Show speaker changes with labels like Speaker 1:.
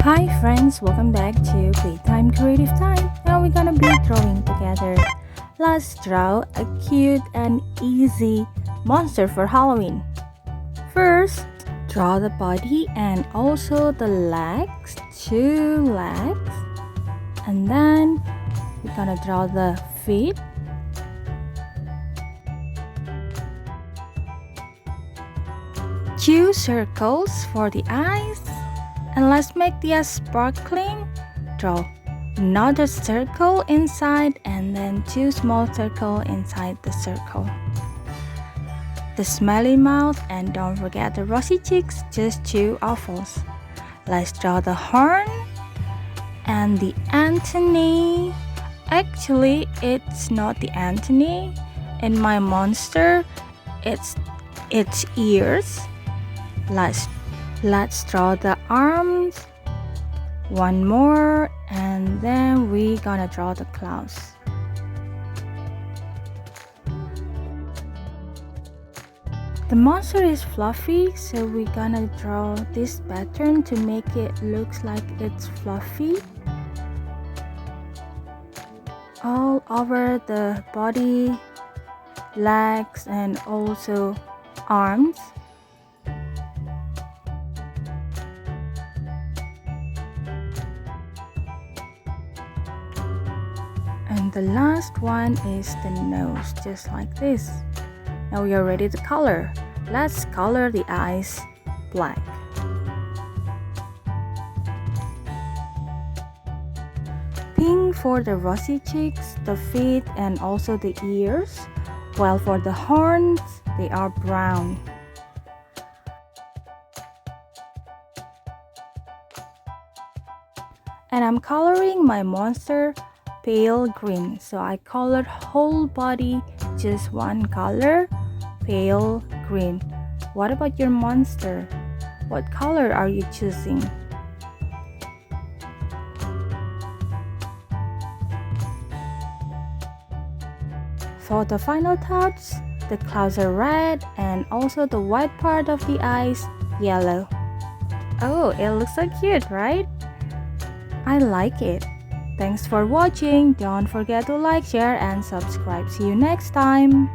Speaker 1: Hi friends, welcome back to Playtime Creative Time. Now we're gonna be drawing together. Let's draw a cute and easy monster for Halloween. First, draw the body and also the legs, 2 legs. And then we're gonna draw the feet. Two circles for the eyes. And let's make the eyes sparkling. Draw another circle inside and then 2 small circles inside the circle. The smiley mouth, and don't forget the rosy cheeks, just 2 ovals. Let's draw the horn and the antennae. Actually, it's not the antennae. In my monster, it's its ears. Let's draw the arms, one more, and then we're gonna draw the claws. The monster is fluffy, so we're gonna draw this pattern to make it looks like it's fluffy all over the body, legs, and also arms. And the last one is the nose, just like this. Now we are ready to color. Let's color the eyes black. Pink for the rosy cheeks, the feet, and also the ears, while for the horns, they are brown. And I'm coloring my monster pale green, so I colored whole body just one color, pale green. What about your monster? What color are you choosing? For the final touch, the clouds are red and also the white part of the eyes yellow. Oh, it looks so cute, right? I like it. Thanks for watching. Don't forget to like, share, and subscribe. See you next time.